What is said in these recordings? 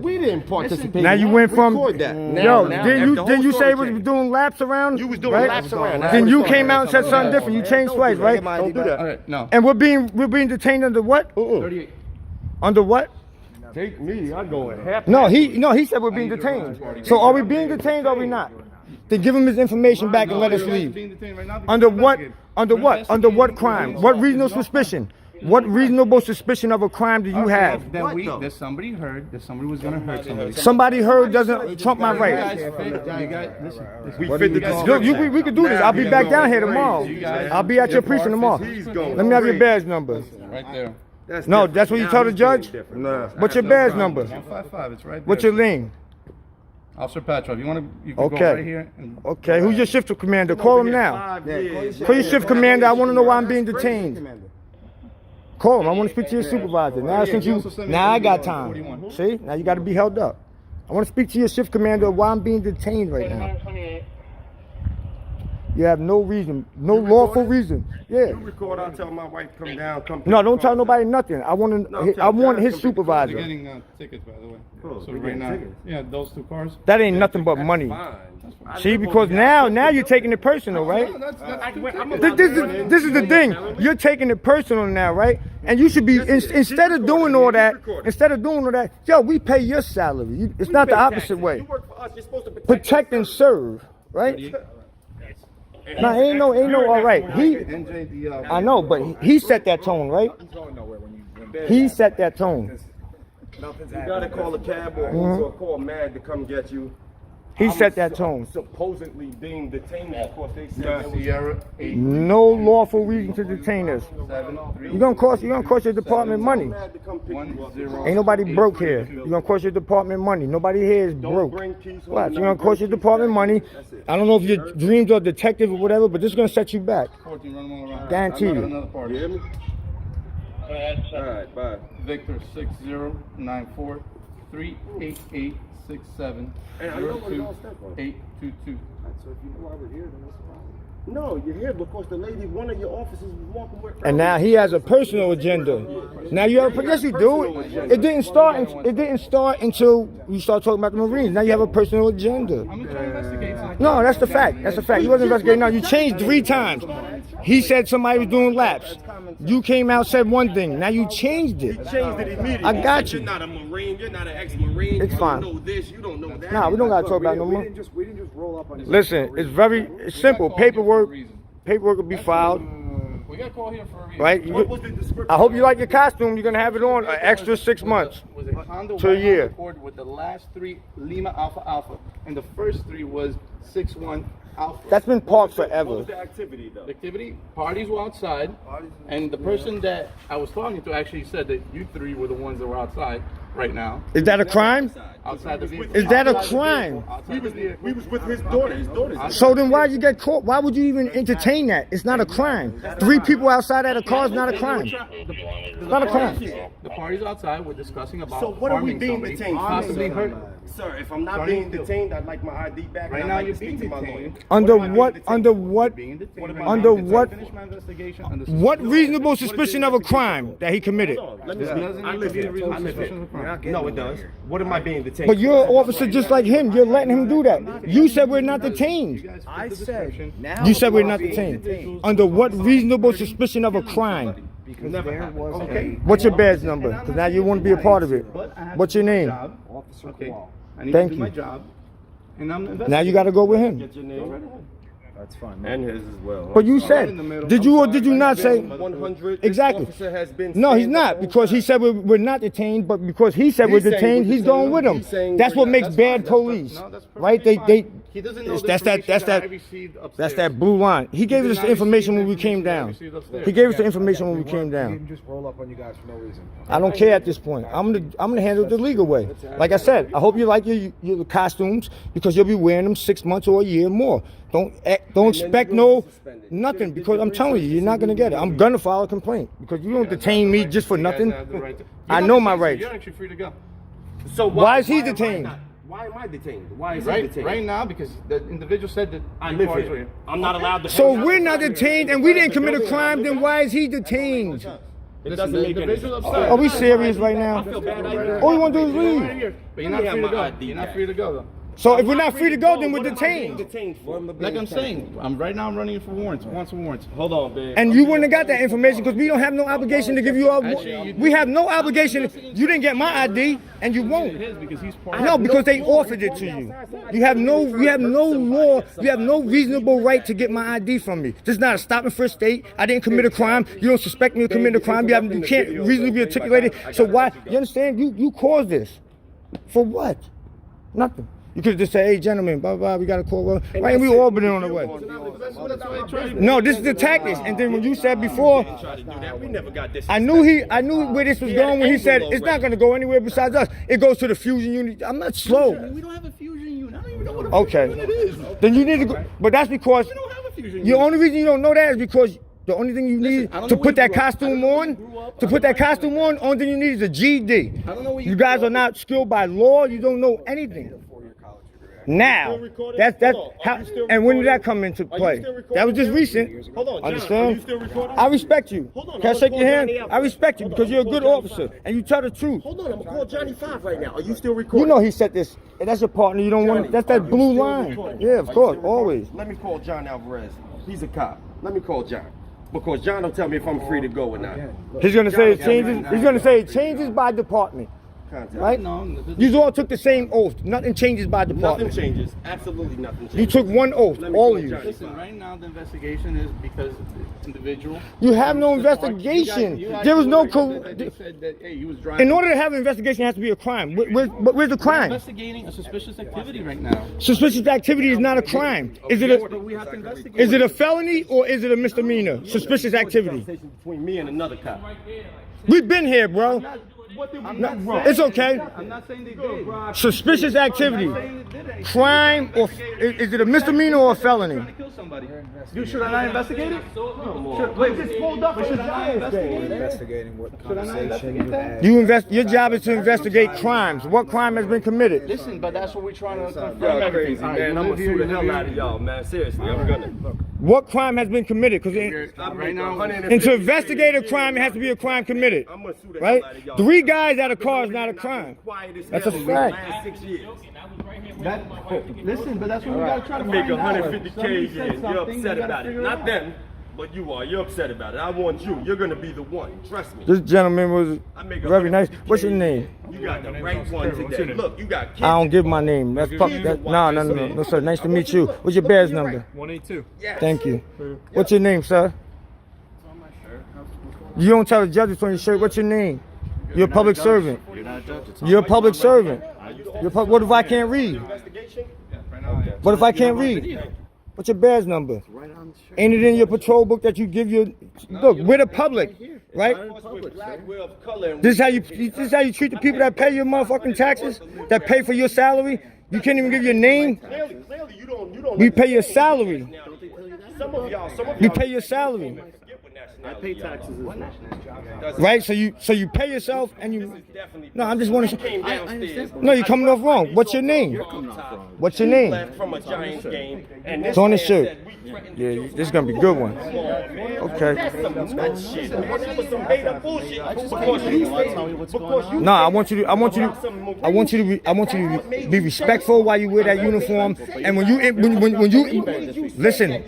We didn't participate. Now you went from Didn't you say was doing laps around? You was doing right? laps around. Then you came out and said something different. You changed twice, right? Don't do that. No. And we're being detained under what? 38. Under what? Take me. I'm going half. No, he said we're being detained. So are we being detained or are we not? Then give him his information back and let us leave. Under what? Under what? Under what crime? What reasonable suspicion? What reasonable suspicion of a crime do you have? That somebody heard that somebody was gonna hurt somebody. Somebody heard doesn't trump my right. We fit the We could do this. I'll be back down here tomorrow. I'll be at your precinct tomorrow. Let me have your badge number. Right there. No, that's what you told the judge? Nah. What's your badge number? 155. It's right there. What's your name? Officer Patrov, you can go Okay. right here. Okay, who's your shift commander? Call him now. Call your shift commander. I want to know why I'm being detained. Call him. I want to speak to your supervisor. Now I got time. See? Now you got to be held up. I want to speak to your shift commander why I'm being detained right now. You have no reason, no lawful reason. Yeah. You record. I'll tell my wife come down. No, don't tell nobody nothing. I want his supervisor. You're getting tickets, by the way. So right now, yeah, those 2 cars. That ain't nothing but money. See, because now you're taking it personal, right? This is the thing. You're taking it personal now, right? And you should be instead of doing all that, yo, we pay your salary. It's not the opposite way. Protect and serve, right? Nah, ain't no all right. I know, but he set that tone, right? He set that tone. You gotta call a cab or call MAD to come get you. He set that tone. Supposedly being detained. Of course, they said no lawful reason to detain us. You're gonna cost your department money. Ain't nobody broke here. You're gonna cost your department money. Nobody here is broke. What? You're gonna cost your department money. I don't know if your dreams are detective or whatever, but this is gonna set you back. Guarantee you. Alright, bye. Victor 6094 388 67 02 822. So if you know I was here, then what's the problem? No, you're here because the lady, one of your officers was walking with. And now he has a personal agenda. Now you have yes you do. It didn't start until you start talking about the Marines. Now you have a personal agenda. I'm trying to investigate. No, that's the fact. That's the fact. You wasn't investigating. No, you changed 3 times. He said somebody was doing laps. You came out, said one thing. Now you changed it. He changed it immediately. I got you. You're not a Marine. You're not an ex-Marine. It's fine. You don't know this. You don't know that. Nah, we don't gotta talk about it no more. We didn't just roll up on you. Listen, it's simple. Paperwork will be filed. We got a call here for a reason. Right? I hope you like your costume. You're gonna have it on an extra 6 months Was a Honda to a year. Accord with the last 3 Lima Alpha Alpha, and the first 3 was 61 Alpha. That's been parked What forever. was the activity, though? The activity, parties were outside, and the person that I was talking to actually said that you 3 were the ones that were outside right now. Is that a crime? Outside the vehicle. Is that a Outside the crime? vehicle, outside the vehicle. We was with his daughter. His daughter's So then why'd you get caught? Why would you even entertain that? It's not a crime. 3 people outside at a car is not a crime. It's not a crime. The parties outside were discussing about So what are we harming being somebody, detained for? possibly hurt. Sir, if I'm not being detained, I'd like my ID back. Right and now I'd like you're to being speak to my detained. lawyer. Under What am I what? being Under detained? what? Being detained. Under what? Finish my investigation. Under What reasonable suspicion of a crime that he committed? Let me speak. I live here. I live here. No, it does. What am I being detained? But you're an officer just like him. You're letting him do that. You said we're not detained. I said now. You said we're not detained. Under what reasonable suspicion of a crime? Because there was What's your badge number? Because now you want to be a part of it. What's your name? Officer Okay. Kowal. I need Thank to do you. my job, and I'm Now you got to go with him. Get your name That's fine. and his as well. But you said, did you or did you not say? 100. Exactly. This officer has been No, he's saying not, the because he whole said we're not detained, but because he said we're He's saying detained, we're he's going with detained. He's him. saying That's we're what not. makes That's bad fine. police, No, that's right? perfectly fine. He doesn't know the that's that information I received upstairs. that's that blue line. He gave did us not the information when we receive came the down. information I received upstairs. He gave us the information when we came We down. didn't just roll up on you guys for no reason. I don't care at this point. I'm gonna handle it the legal way. Like I said, I hope you like your costumes because you'll be wearing them 6 months or a year more. Don't expect nothing, because I'm telling you, you're not gonna get it. I'm gonna file a complaint because you don't detain me just for nothing. I know my rights. You're actually free to go. So Why is he am I detained? not? Why am I detained? Why is he Right, detained? right now, because the individual said that I the live parties were here. I'm not allowed to. So we're not detained and we didn't commit a crime. Then why is he detained? It Listen, doesn't the make any individual sense. upside. Are we serious right now? I feel bad. I All you want to do is Right leave. here. But you're Let not me free to have go. my ID You're not back. free to go though. So if we're not free to go, then we're What am I being detained. detained for? Like I'm saying, right now I'm running for warrants. Warrants. Hold on, babe. And you wouldn't have got that information because we don't have no obligation to give you all. Actually, We have no obligation. You didn't get my ID, and you won't. It is because he's part No, because they offered it to you. You have no law, you have no reasonable right to get my ID from me. This is not a stop and frisk state. I didn't commit a crime. You don't suspect me of committing a crime. You can't reasonably articulate it. So why? You understand? You caused this. For what? Nothing. You could just say, hey, gentlemen, blah, blah, we got to call. Right, and we all been on the way. No, this is the tactics. And then when you said before, We never got this. I knew where this was going when he said it's not going to go anywhere besides us. It goes to the fusion unit. I'm not slow. We don't have a fusion unit. I don't even know what a Okay. fusion unit is. Then you need to go. But that's because We don't have a fusion unit. the only reason you don't know that is because the only thing you need I don't to know put where that you grew up. costume I don't know where on, you grew up. to put that costume on, only thing you need is a GED. I don't know where You guys are not skilled by law. You don't know anything. Now, that's how. And when did that come into play? That was just recent. Hold on, John. Are you Understand? still recording? I respect you. Hold on, Can I I'm shake gonna your call hand? Johnny out. I respect you because you're a good officer and you tell the truth. Hold on, I'm gonna call Johnny 5 right now. Are you still recording? You know he said this. And that's your partner. You don't want. Johnny, That's are that you blue still line. recording? Yeah, Are of you course, still always. recording? Let me call John Alvarez. He's a cop. Let me call John. Because John will tell me if I'm free to go or not. He's gonna say it changes. He's gonna say it changes by department. Contact. Right? You all took the same oath. Nothing changes by Nothing department. changes. Absolutely nothing changes. You took one oath, Let me all call of you. Johnny. Listen, right now the investigation is because the individual. You have no investigation. There was no. They said that, hey, he was driving. In order to have an investigation, it has to be a crime. Where's the crime? Investigating a suspicious activity right now. Suspicious activity is not a crime. Is it But we have to investigate. is it a felony or is it a misdemeanor? Suspicious activity. Conversation between me and another cop. We've been here, bro. I'm not saying- It's okay. I'm not saying they did. Suspicious activity. I'm not saying they didn't. Crime or is it a misdemeanor or a felony? Trying to kill somebody. Dude, should I not investigate it? Wait, just pulled up Should I not investigate it? Investigating what Should I not conversation investigate you that? had. Your job is to investigate crimes. What crime has been committed? Listen, but that's what we're trying to confirm. Y'all everything. crazy, All right, man. you I'm live gonna here, sue the you hell live out of here. y'all, man. Seriously, I'm gonna. What crime has been committed? Because Right now, and to investigate a crime, it has to be a crime committed. I'm gonna sue the Right? hell out of y'all. 3 guys at a car is not a crime. Quiet as That's a hell in the fact. last 6 years. listen, but that's what we gotta try to I make find out. 150K Somebody a said year. You're something, we upset gotta about it. figure Not out. them, but you are. You're upset about it. I want you. You're gonna be the one. Trust me. This gentleman was I make very nice. 150K. What's your name? You got the right one today. Look, you got kids. I don't give my name. That's no, sir. Nice to meet you. What's your badge number? 182. Yes. Thank you. What's your name, sir? You don't tell the judge it's on your shirt. What's your name? You're a public servant. You're a public servant. What if I can't read? Investigation? What if I can't read? What's your badge number? Ain't it in your patrol book that you give your? Look, we're the public, right? Black, we're of color. and This is how you treat the people that pay your motherfucking taxes, that pay for your salary. You can't even give your name. Clearly, you don't. We pay your salary. Some of y'all. You pay your salary, I pay taxes as well. right? So you pay yourself and you. Definitely. No, I'm just want to. Came downstairs. No, you're coming off wrong. What's your name? What's your name? Left from a Giants game, and this It's on the man shirt. said, "We threatened to Yeah, kill this is gonna be a good one. Okay. That's some nuts shit, man. That was some made up bullshit. Because you No, I want you to be respectful while you wear that uniform. And when you listen,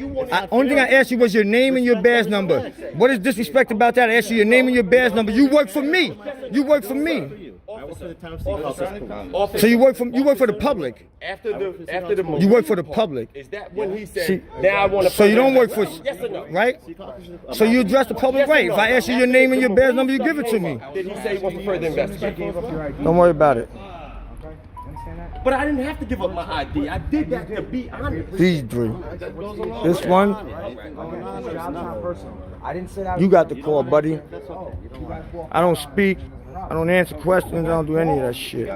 only thing I asked you was your name and your badge number. What is disrespect about that? I asked you your name and your badge number. You work for me. You work for me. So you work for the public. After the You work for the public. Is that when he said, See, now I want to... So you don't work for, Yes or no? right? So you address the public right. If I ask you your name and your badge number, you give it to me. Did he say he wants to further investigate? Don't worry about it. But I didn't have to give up my ID. I did that to be honest. These 3. This one, I didn't say that. you got the call, buddy. I don't speak. I don't answer questions. I don't do any of that shit.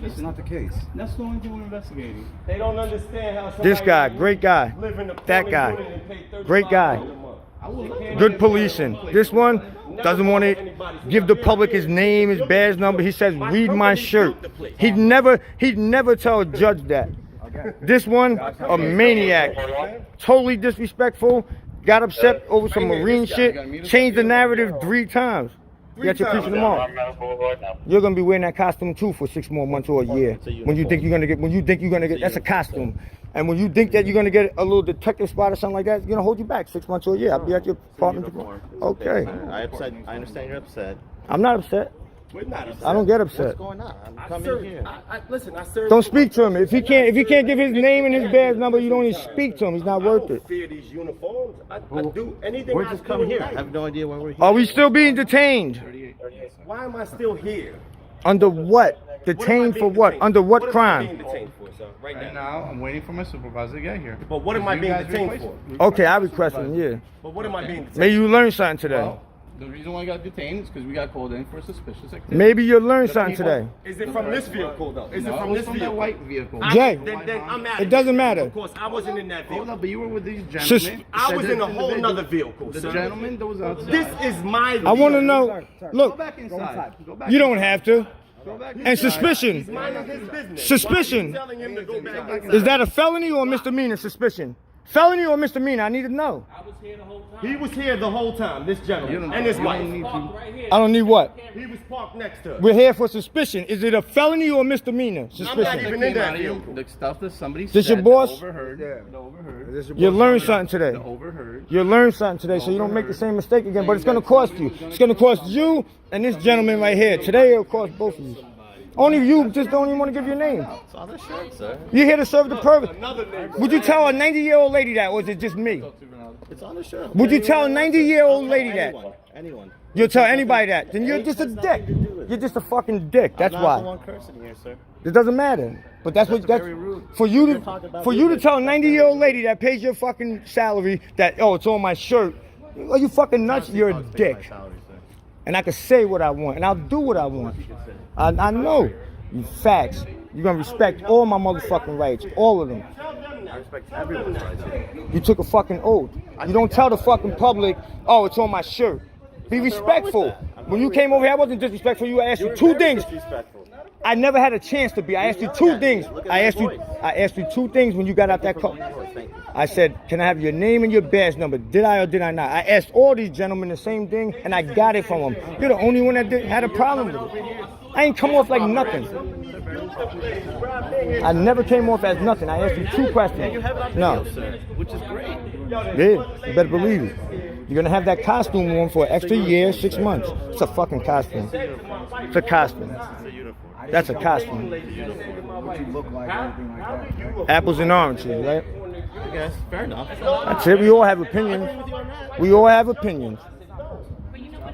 It's not the case. That's the only thing we're investigating. They don't understand how somebody This guy, great guy. live in the That plumbing guy, unit and pay $35 great guy. a month. Good policing. This one doesn't want to give the public his name, his badge number. He says, read my shirt. He'd never tell a judge that. This one, a maniac. Totally disrespectful. got upset over some Marine shit, changed the narrative 3 times. You got your piece of them all. You're gonna be wearing that costume too for 6 more months or a year. When you think you're gonna get, that's a costume. And when you think that you're gonna get a little detective spot or something like that, it's gonna hold you back 6 months or a year. I'll be at your apartment tomorrow. Okay. I understand you're upset. I'm not upset. We're not upset. I don't get upset. What's going on? I'm coming here. Listen, I serve. Don't speak to him. If he can't give his name and his badge number, you don't even speak to him. He's not worth it. I don't fear these uniforms. I do anything. We're I just do coming in here. life. I have no idea why we're here. Are we still being detained? Why am I still here? Under what? Detained for what? Under what crime? What am I being detained for, sir? Right Right now. now, I'm waiting for my supervisor to get here. But what am I You being guys detained request- for? Okay, I request him, yeah. But what am I being detained Maybe you learned something today. Well, the reason why I got detained is because we got called in for suspicious activity. Maybe you'll learn something today. for? Is it from this vehicle though? Is it No, from it was this from that vehicle? white vehicle. Jay, Then I'm out. it doesn't matter. Of course, I wasn't in that Hold vehicle. up, but you were with these Sus- gentlemen. I was Said in a this whole individual- nother vehicle, The sir. gentleman that was outside. This is my vehicle. I want to know. Go Look, back inside. Go back you don't inside. have to. Go back And inside. suspicion. He's minding his business. Suspicion. Why are you telling him to go back inside? Is that a felony or a misdemeanor? Suspicion. Felony or misdemeanor? I need to know. He was here the whole time, this You gentleman, don't- and his you wife. don't need to- I don't need what? He was parked next to us. We're here for suspicion. Is it a felony or a misdemeanor? I'm not Suspicion. even That in came that out of you, vehicle. the stuff that somebody This said. your boss? The overheard. The overheard. You learned something today. The overheard. You learned something today, so you don't make the same mistake again. But it's going to cost you. It's going to cost you and this gentleman right here. Today it'll cost both of you. Only you just don't even want to give your name. It's on the shirt, sir. You're here to serve the purpose. Another name. Would you tell a 90-year-old lady that, or is it just me? It's on the shirt. Would you tell a 90-year-old lady that? Anyone. You'll tell anybody that. Then you're just a dick. You're just a fucking dick. That's I'm not the why. one cursing here, sir. It doesn't matter. But that's what that's very rude. for you You're talking to about for you to me. tell a 90-year-old lady that pays your fucking salary that it's on my shirt. Are you fucking nuts? You're a dick. And I can say what I want, and I'll do what I want. I know. You facts. You're gonna respect all my motherfucking rights, all of them. I respect everyone's rights. You took a fucking oath. You don't tell the fucking public, oh, it's on my shirt. Be respectful. When you came over here, I wasn't disrespectful. You asked you 2 things. I never had a chance to be. I asked you 2 things. I asked you 2 things when you got out that car. I said, can I have your name and your badge number? Did I or did I not? I asked all these gentlemen the same thing, and I got it from them. You're the only one that had a problem with it. I ain't come off like nothing. I never came off as nothing. I asked you 2 questions. No. Which is great. Yeah, you better believe it. You're gonna have that costume on for an extra year, 6 months. It's a fucking costume. It's a costume. That's a costume. What you look like, everything like that. Apples and oranges, right? I guess. Fair enough. That's it. We all have opinions. We all have opinions.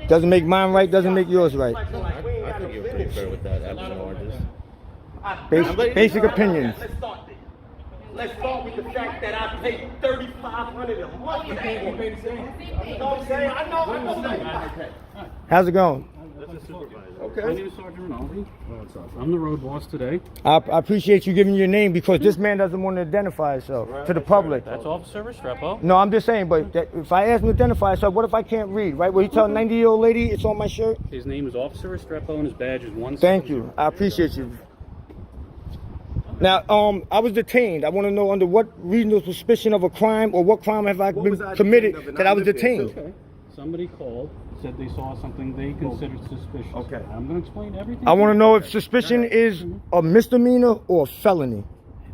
Doesn't make mine right, doesn't make yours right. I think you're pretty fair with that. Apples and oranges. Basic opinions. Let's start with the fact that I paid $3,500 a month. You know what I'm saying? I know that. How's it going? My name is Sergeant Rinaldi. I'm the road boss today. I appreciate you giving your name because this man doesn't want to identify himself to the public. That's Officer Restrepo. No, I'm just saying, but if I ask him to identify himself, what if I can't read, right? Will he tell a 90-year-old lady it's on my shirt? His name is Officer Restrepo and his badge is 1. Thank you. I appreciate you. Now, I was detained. I want to know under what reasonable suspicion of a crime or what crime have I been committed that I was detained. Okay. Somebody called, said they saw something they considered suspicious. Okay. I'm going to explain everything. I want to know if suspicion is a misdemeanor or a felony.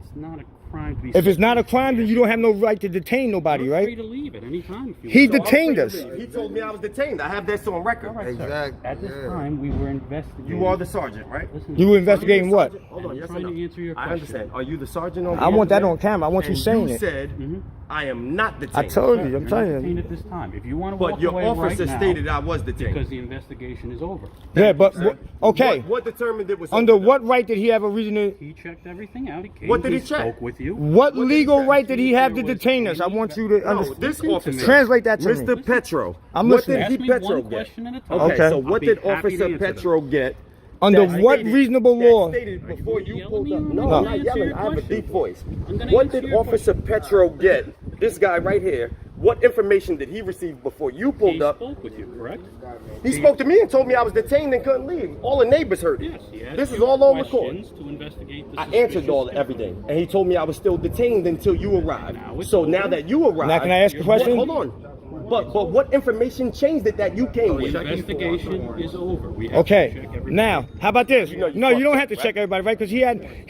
It's not a crime to be. If it's not a crime, then you don't have no right to detain nobody, You're free right? to leave at any time if you He want. detained us. He told me I was detained. I have this on record. All right, sir. At this time, we were investigating. You are the sergeant, right? Listen, You were investigating what? Hold on, I'm yes or trying no? to answer your I question. understand. Are you the sergeant on I want that on camera. I want you And saying you it. said, I am not detained. I told you. I'm You're telling not detained you. at this time. If you want to But walk your away officer right now, stated I was detained. because the investigation is over. Yeah, but okay. What determined it was Under over? what right did he have a reason to? He checked everything out. He came. What did he check? Spoke with you. What legal right did he have to detain us? I want you to No, understand. this officer. Translate that to me. Mr. Petro. I'm what listening. did Ask he me Petro one get? question at a time. Okay, Okay. so I'll what be did happy to Officer answer them. Petro get? Under that what stated- reasonable that law? stated before you yelling pulled at up. me? No, I'm I'm gonna not answer yelling. your I have a question. deep voice. I'm gonna What answer did your Officer question. Petro get? This guy right here. what information did he receive before you He pulled up? spoke with you, correct? He spoke to me and told me I was detained and couldn't leave. All the neighbors heard it. Yes, he asked This is you all on record. questions to investigate the I answered suspicious all schedule. everything, and he told me I was still detained until you arrived. Now it's So over. now that you arrived, Now can I ask a question? Hold on. But what information changed it that you came The with? investigation is over. We have to Okay. check everything. Now, how about this? You know you No, you don't fucked have to up, check everybody, right? Because he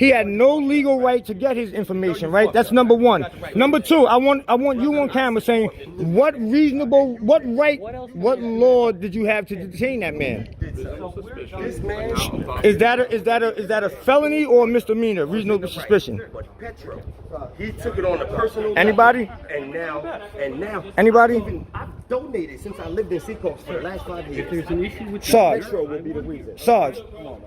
had no legal right to get his information, right? That's number one. Number two, I want you on camera saying what law did you have to detain that man? This man, Is that a felony or a misdemeanor? Reasonable suspicion. Petro, he took it on a personal level. Anybody? And now, Anybody? even I've donated since I lived in Seacoast for the last 5 years. If there's an issue with Sarge. Petro will be the reason. Sarge.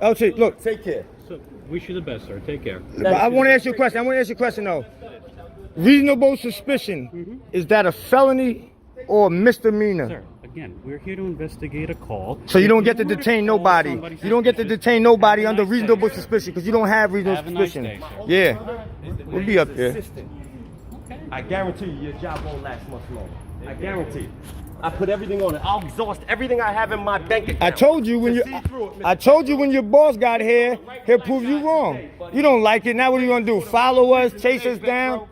LT, look. Take care. So, wish you the best, sir. Take care. But I want to ask you a question. Though. Reasonable suspicion, is that a felony or a misdemeanor? Sir, again, we're here to investigate a call. So you don't get to If were detain call nobody. somebody You don't get to suspicious, detain nobody have a under nice reasonable day, sir. suspicion because you don't have reasonable Have a nice suspicion. day, sir. Yeah, we'll be up there. I guarantee you, your job won't last much longer. I guarantee you. I put everything on it. I'll exhaust everything I have in my bank account. I told you when your boss got here, he'll prove you wrong. You don't like it. Now what are you gonna do? Follow us, chase us down?